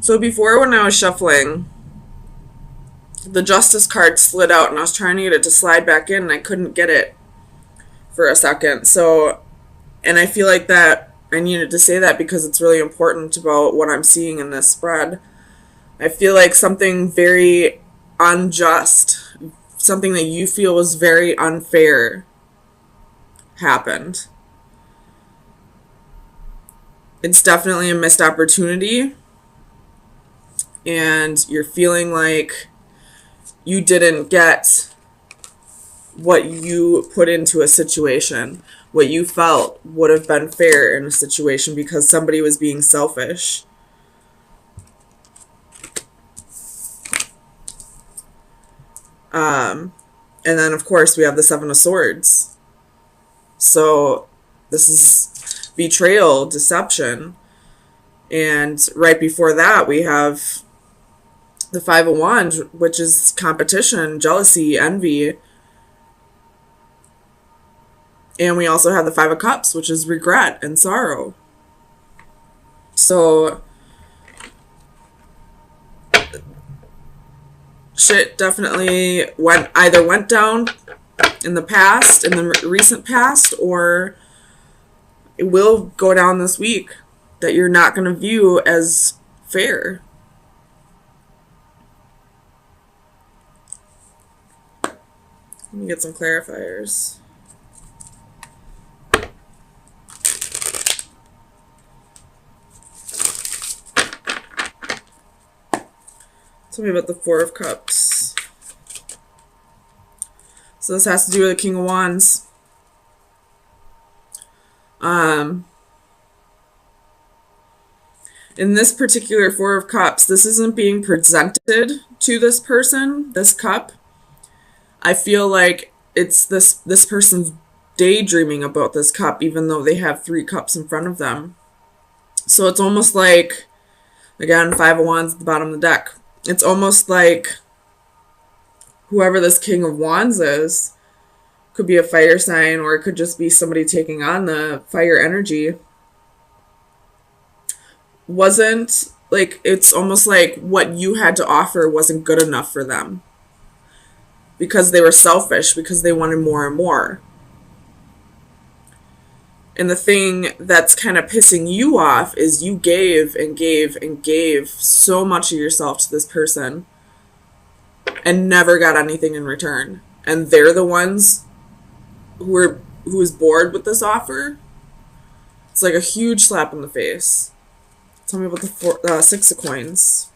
So before, when I was shuffling, the Justice card slid out and I was trying to get it to slide back in and I couldn't get it for a second. So, and I feel like that I needed to say that because it's really important about what I'm seeing in this spread. I feel like something very unjust, something that you feel was very unfair happened. It's definitely a missed opportunity, and you're feeling like you didn't get what you put into a situation, what you felt would have been fair in a situation because somebody was being selfish. And then, of course, we have the Seven of Swords. So this is betrayal, deception. And right before that, we have the Five of Wands, which is competition, jealousy, envy. And we also have the Five of Cups, which is regret and sorrow. So shit definitely went down in the past, in the recent past, or it will go down this week that you're not going to view as fair. Let me get some clarifiers. Tell me about the Four of Cups. So this has to do with the King of Wands. In this particular Four of Cups, this isn't being presented to this person, this cup. I feel like it's this person's daydreaming about this cup, even though they have three cups in front of them. So it's almost like, again, Five of Wands at the bottom of the deck. It's almost like whoever this King of Wands is could be a fire sign, or it could just be somebody taking on the fire energy. Wasn't like, it's almost like what you had to offer wasn't good enough for them because they were selfish, because they wanted more and more. And the thing that's kind of pissing you off is you gave and gave and gave so much of yourself to this person and never got anything in return. And they're the ones who is bored with this offer. It's like a huge slap in the face. Tell me about the Six of Coins.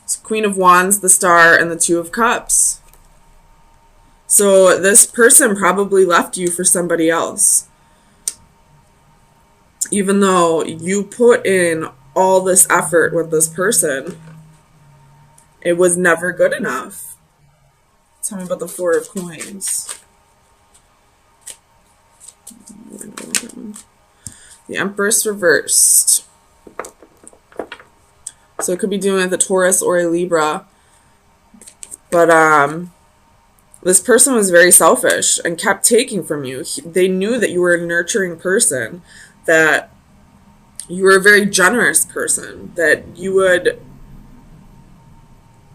It's Queen of Wands, the Star, and the Two of Cups. So this person probably left you for somebody else. Even though you put in all this effort with this person, it was never good enough. Tell me about the Four of Coins. The Empress reversed. So it could be doing with a Taurus or a Libra. But this person was very selfish and kept taking from you. They knew that you were a nurturing person, that you were a very generous person, that you would...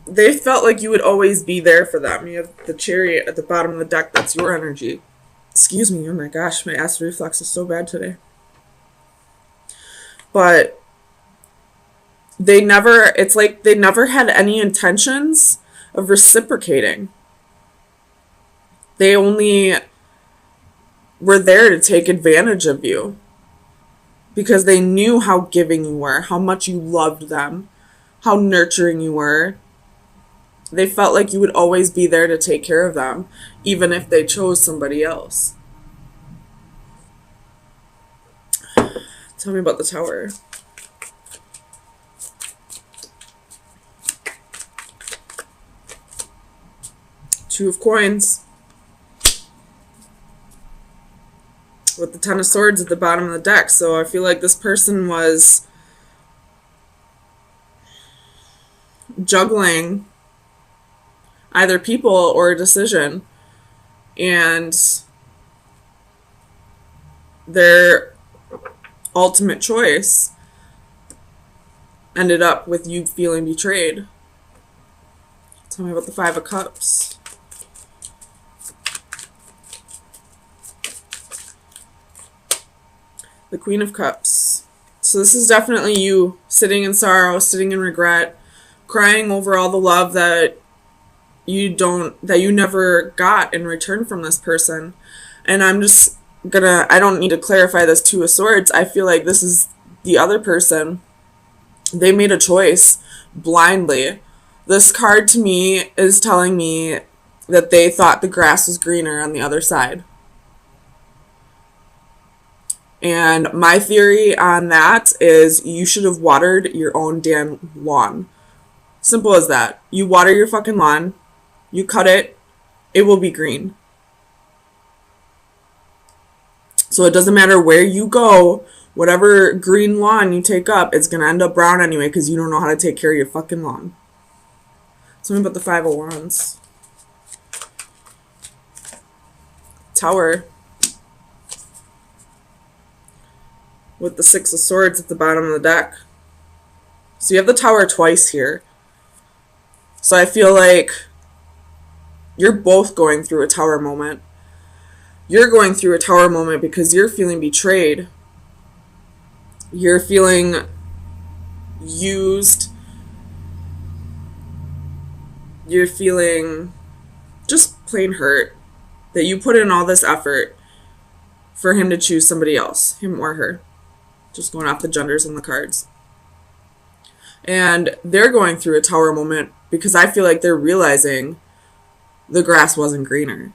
They felt like you would always be there for them. You have the Chariot at the bottom of the deck. That's your energy. Excuse me. Oh my gosh, my acid reflux is so bad today. But it's like they never had any intentions of reciprocating. They only were there to take advantage of you because they knew how giving you were, how much you loved them, how nurturing you were. They felt like you would always be there to take care of them, even if they chose somebody else. Tell me about the Tower. Two of Coins. With the Ten of Swords at the bottom of the deck. So I feel like this person was juggling either people or a decision. And their ultimate choice ended up with you feeling betrayed. Tell me about the Five of Cups. The Queen of Cups. So this is definitely you sitting in sorrow, sitting in regret, crying over all the love that you never got in return from this person. And I don't need to clarify this Two of Swords. I feel like this is the other person. They made a choice blindly. This card to me is telling me that they thought the grass was greener on the other side. And my theory on that is you should have watered your own damn lawn. Simple as that. You water your fucking lawn, you cut it, it will be green. So it doesn't matter where you go, whatever green lawn you take up, it's going to end up brown anyway because you don't know how to take care of your fucking lawn. Tell me about the Five of Wands. Tower. With the Six of Swords at the bottom of the deck. So you have the Tower twice here. So I feel like you're both going through a Tower moment. You're going through a Tower moment because you're feeling betrayed. You're feeling used. You're feeling just plain hurt that you put in all this effort for him to choose somebody else, him or her. Just going off the genders on the cards. And they're going through a Tower moment because I feel like they're realizing the grass wasn't greener.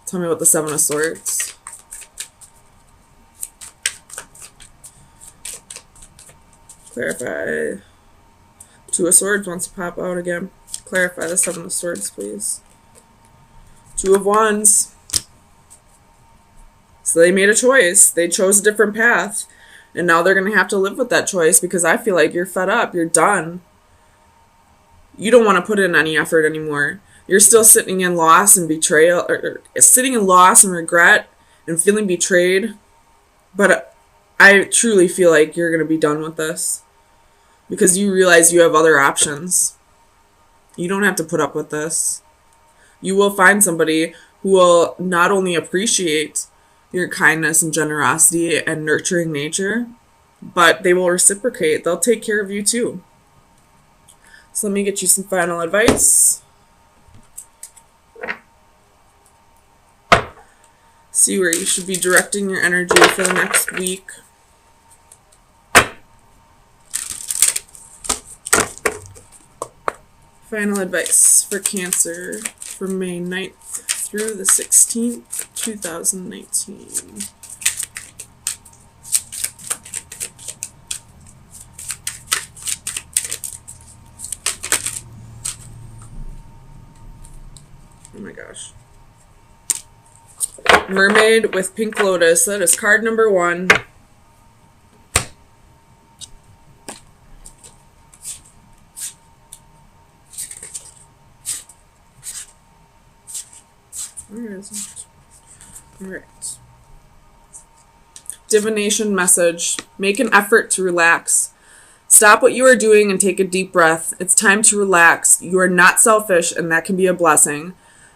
Tell me about the Seven of Swords. Clarify. Two of Swords wants to pop out again. Clarify the Seven of Swords, please. Two of Wands. So they made a choice. They chose a different path. And now they're going to have to live with that choice because I feel like you're fed up. You're done. You don't want to put in any effort anymore. You're still sitting in loss and betrayal, or sitting in loss and regret and feeling betrayed. But I truly feel like you're going to be done with this because you realize you have other options. You don't have to put up with this. You will find somebody who will not only appreciate your kindness and generosity and nurturing nature, but they will reciprocate. They'll take care of you too. So let me get you some final advice. See where you should be directing your energy for the next week. Final advice for Cancer from May 9th through the 16th, 2019. Oh my gosh. Mermaid with Pink Lotus. That is card number 1. Where is it? Alright. Divination message. Make an effort to relax. Stop what you are doing and take a deep breath. It's time to relax. You are not selfish, and that can be a blessing.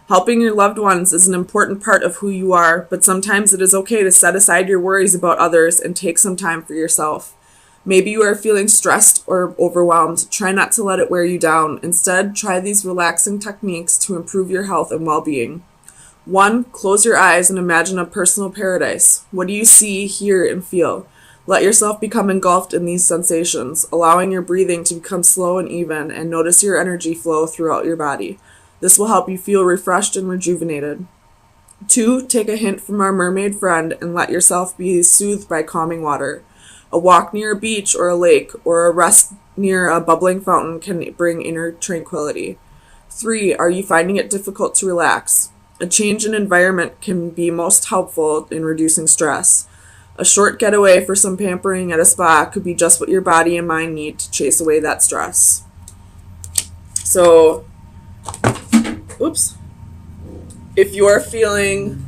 Helping your loved ones is an important part of who you are, but sometimes it is okay to set aside your worries about others and take some time for yourself. Maybe you are feeling stressed or overwhelmed. Try not to let it wear you down. Instead, try these relaxing techniques to improve your health and well-being. 1. Close your eyes and imagine a personal paradise. What do you see, hear, and feel? Let yourself become engulfed in these sensations, allowing your breathing to become slow and even, and notice your energy flow throughout your body. This will help you feel refreshed and rejuvenated. 2. Take a hint from our mermaid friend and let yourself be soothed by calming water. A walk near a beach or a lake, or a rest near a bubbling fountain can bring inner tranquility. 3. Are you finding it difficult to relax? A change in environment can be most helpful in reducing stress. A short getaway for some pampering at a spa could be just what your body and mind need to chase away that stress. So, if you are feeling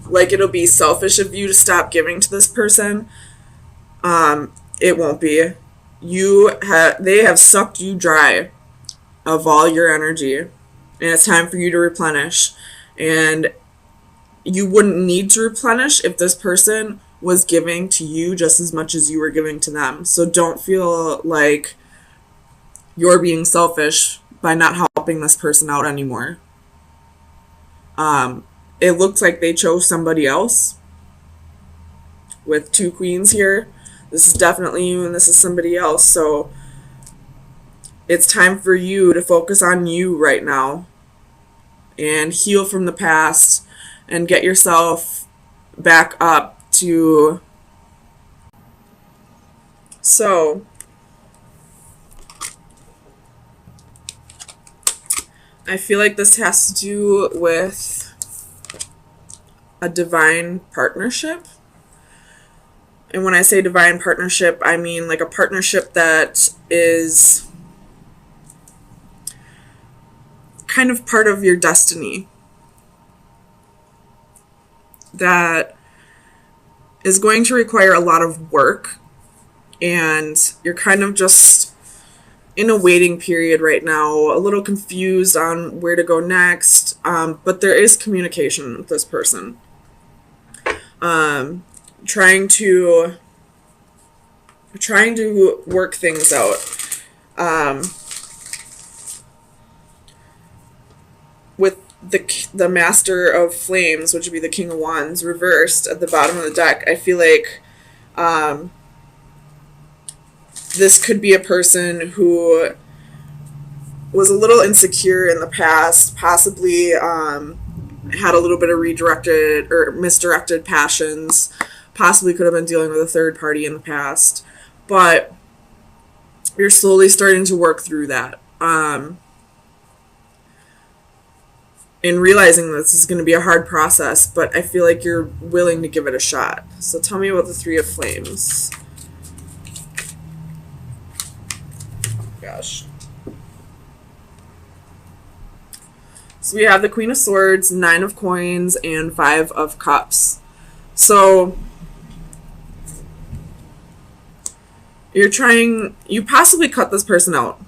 like it'll be selfish of you to stop giving to this person, it won't be. they have sucked you dry of all your energy, and it's time for you to replenish. And you wouldn't need to replenish if this person was giving to you just as much as you were giving to them. So don't feel like you're being selfish by not helping this person out anymore. It looks like they chose somebody else with 2 queens here. This is definitely you and this is somebody else. So it's time for you to focus on you right now and heal from the past and get yourself back up to... So I feel like this has to do with a divine partnership. And when I say divine partnership, I mean like a partnership that is kind of part of your destiny, that is going to require a lot of work, and you're kind of just in a waiting period right now, a little confused on where to go next, but there is communication with this person. Trying to work things out. With the Master of Flames, which would be the King of Wands, reversed at the bottom of the deck, I feel like this could be a person who was a little insecure in the past, possibly had a little bit of redirected or misdirected passions, possibly could have been dealing with a third party in the past, but you're slowly starting to work through that. And realizing this is going to be a hard process, but I feel like you're willing to give it a shot. So tell me about the Three of Flames. Gosh. So we have the Queen of Swords, 9 of Coins, and 5 of Cups. So you possibly cut this person out.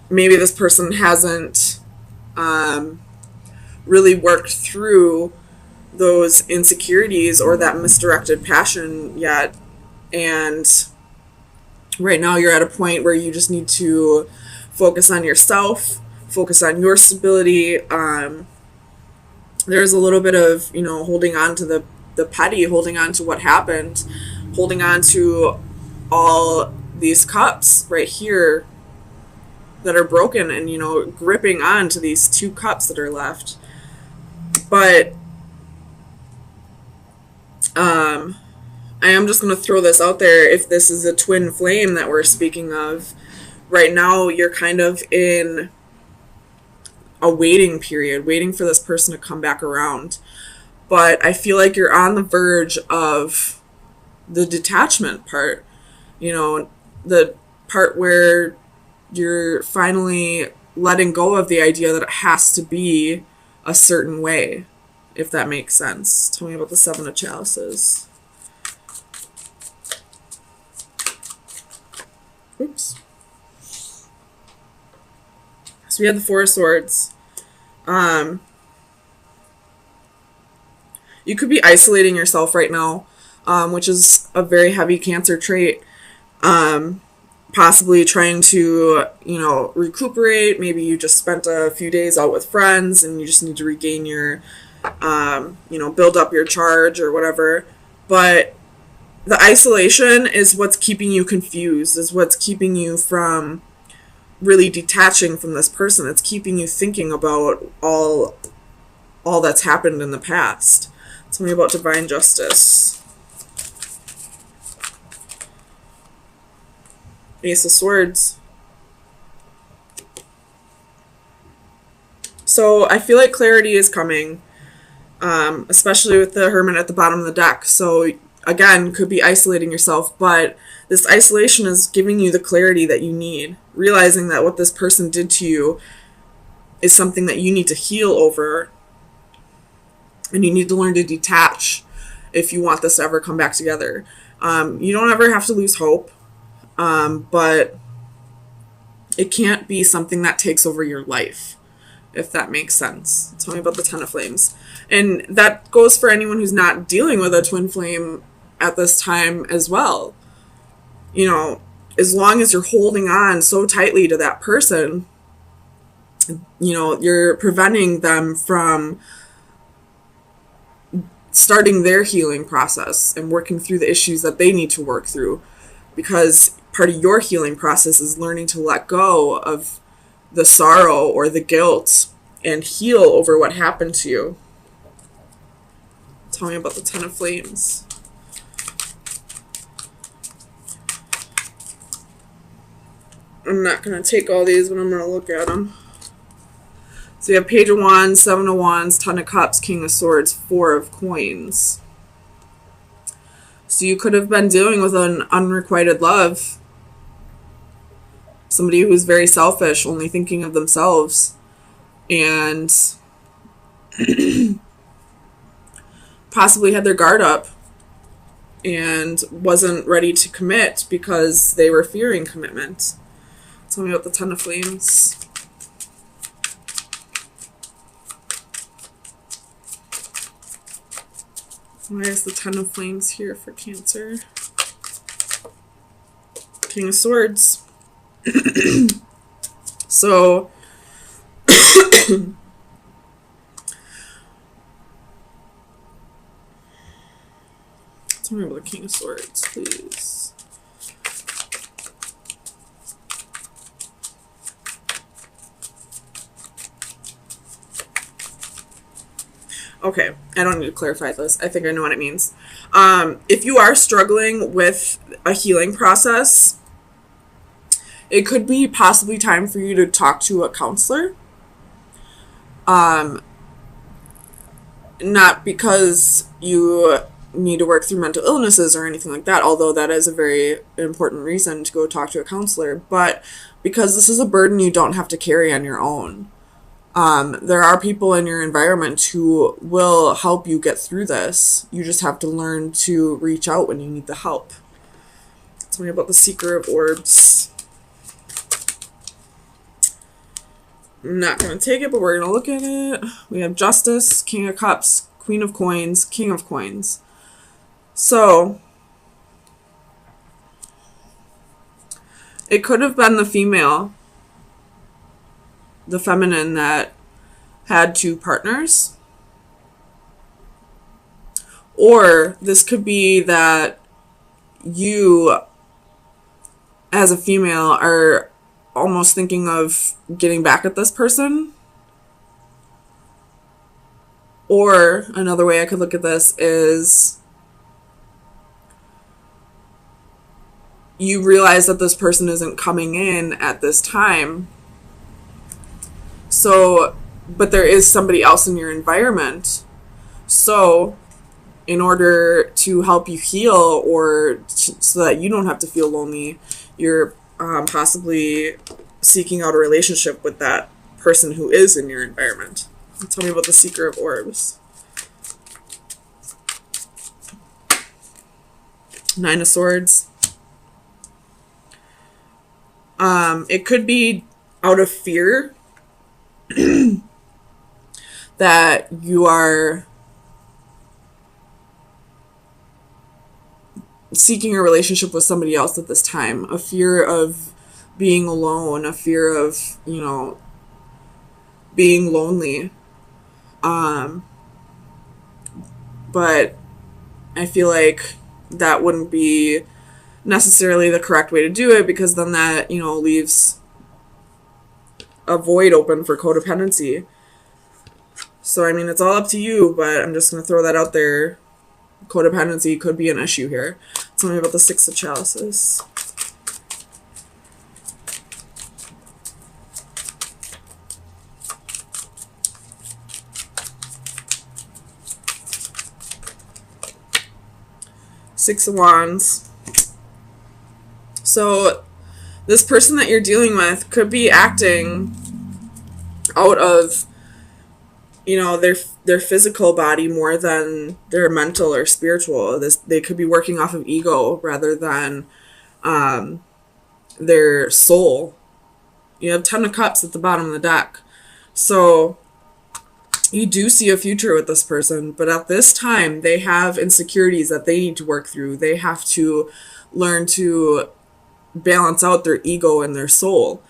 Maybe this person hasn't really worked through those insecurities or that misdirected passion yet. And right now you're at a point where you just need to focus on yourself, focus on your stability. There's a little bit of, holding on to the petty, holding on to what happened, holding on to all these cups right here that are broken, and gripping on to these 2 cups that are left. But I am just going to throw this out there. If this is a twin flame that we're speaking of, right now you're kind of in a waiting period, waiting for this person to come back around. But I feel like you're on the verge of the detachment part, the part where you're finally letting go of the idea that it has to be a certain way, if that makes sense. Tell me about the 7 of Chalices. Oops. So we have the 4 of Swords. You could be isolating yourself right now, which is a very heavy Cancer trait. Possibly trying to, recuperate. Maybe you just spent a few days out with friends and you just need to regain your, build up your charge or whatever. But the isolation is what's keeping you confused, is what's keeping you from really detaching from this person. It's keeping you thinking about all that's happened in the past. Tell me about Divine Justice. Ace of Swords. So I feel like clarity is coming, especially with the Hermit at the bottom of the deck. So again, could be isolating yourself, but this isolation is giving you the clarity that you need, realizing that what this person did to you is something that you need to heal over, and you need to learn to detach if you want this to ever come back together. You don't ever have to lose hope, but it can't be something that takes over your life, if that makes sense. Tell me about the Ten of Flames. And that goes for anyone who's not dealing with a twin flame at this time as well. You know, as long as you're holding on so tightly to that person, you know, you're preventing them from starting their healing process and working through the issues that they need to work through. Because part of your healing process is learning to let go of the sorrow or the guilt and heal over what happened to you. Tell me about the Ten of Flames. I'm not going to take all these, but I'm going to look at them. So you have Page of Wands, Seven of Wands, Ten of Cups, King of Swords, Four of Coins. So you could have been dealing with an unrequited love. Somebody who's very selfish, only thinking of themselves. And possibly had their guard up and wasn't ready to commit because they were fearing commitment. Tell me about the Ten of Flames. Why is the Ten of Flames here for Cancer? King of Swords. So, tell me about the King of Swords, please. Okay, I don't need to clarify this. I think I know what it means. If you are struggling with a healing process, it could be possibly time for you to talk to a counselor. Not because you need to work through mental illnesses or anything like that, although that is a very important reason to go talk to a counselor, but because this is a burden you don't have to carry on your own. There are people in your environment who will help you get through this. You just have to learn to reach out when you need the help. Tell me about the Seeker of Orbs. I'm not going to take it, but we're going to look at it. We have Justice, King of Cups, Queen of Coins, King of Coins. So, it could have been the female, the feminine, that had two partners. Or this could be that you, as a female, are almost thinking of getting back at this person. Or another way I could look at this is you realize that this person isn't coming in at this time. So, but there is somebody else in your environment. So, in order to help you heal or so that you don't have to feel lonely, you're possibly seeking out a relationship with that person who is in your environment. Tell me about the Seeker of Orbs. Nine of Swords. It could be out of fear that you are seeking a relationship with somebody else at this time. A fear of being alone, a fear of, you know, being lonely. But I feel like that wouldn't be necessarily the correct way to do it, because then that, you know, leaves a void open for codependency. So, I mean, it's all up to you, but I'm just going to throw that out there. Codependency could be an issue here. Tell me about the Six of Chalices. Six of Wands. So this person that you're dealing with could be acting out of, you know, their physical body more than their mental or spiritual. They could be working off of ego rather than their soul. You have 10 of Cups at the bottom of the deck. So you do see a future with this person, but at this time, they have insecurities that they need to work through. They have to learn to balance out their ego and their soul.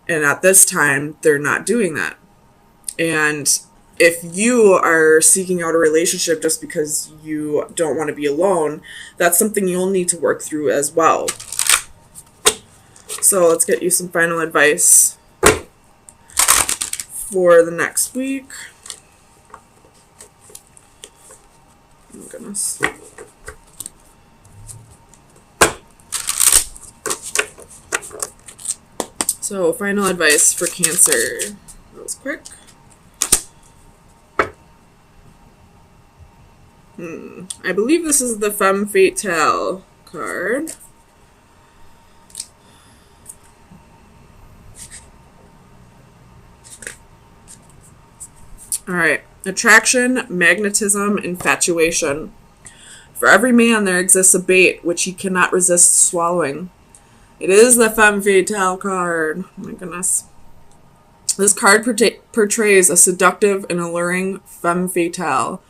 And at this time, they're not doing that. And if you are seeking out a relationship just because you don't want to be alone, that's something you'll need to work through as well. So let's get you some final advice for the next week. Oh, goodness. So, final advice for Cancer. That was quick. I believe this is the Femme Fatale card. Alright. Attraction, magnetism, infatuation. For every man there exists a bait which he cannot resist swallowing. It is the Femme Fatale card. Oh my goodness. This card portrays a seductive and alluring femme fatale.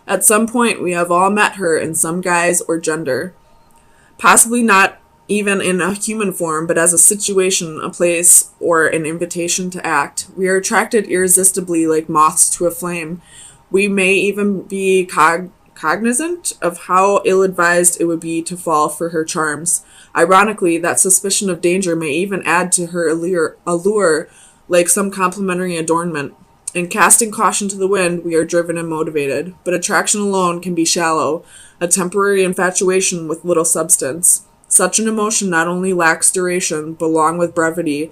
At some point, we have all met her in some guise or gender. Possibly not even in a human form, but as a situation, a place, or an invitation to act. We are attracted irresistibly like moths to a flame. We may even be cognizant of how ill-advised it would be to fall for her charms. Ironically, that suspicion of danger may even add to her allure like some complimentary adornment. In casting caution to the wind, we are driven and motivated, but attraction alone can be shallow, a temporary infatuation with little substance. Such an emotion not only lacks duration, but along with brevity,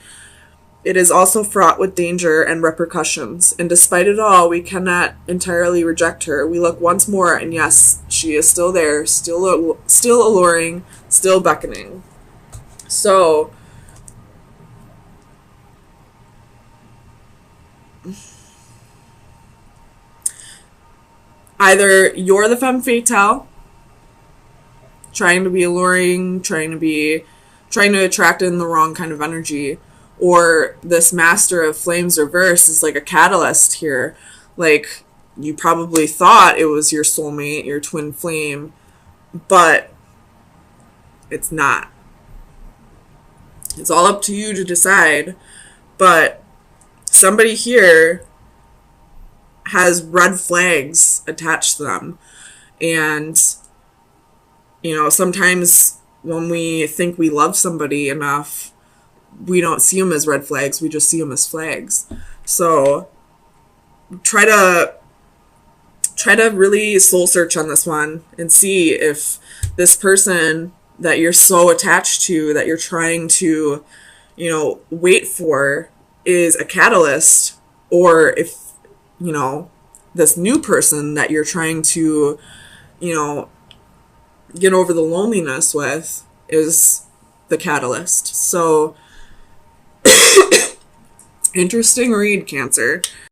it is also fraught with danger and repercussions, and despite it all, we cannot entirely reject her. We look once more, and yes, she is still there, still alluring, still beckoning. So, either you're the femme fatale, trying to be alluring, trying to attract in the wrong kind of energy, or this Master of Flames reverse is like a catalyst here. Like, you probably thought it was your soulmate, your twin flame, but it's not. It's all up to you to decide, but somebody here has red flags attached to them. And, sometimes when we think we love somebody enough, we don't see them as red flags, we just see them as flags. So try to really soul search on this one and see if this person that you're so attached to, that you're trying to, wait for, is a catalyst, or if, this new person that you're trying to, get over the loneliness with is the catalyst. So, interesting read, Cancer.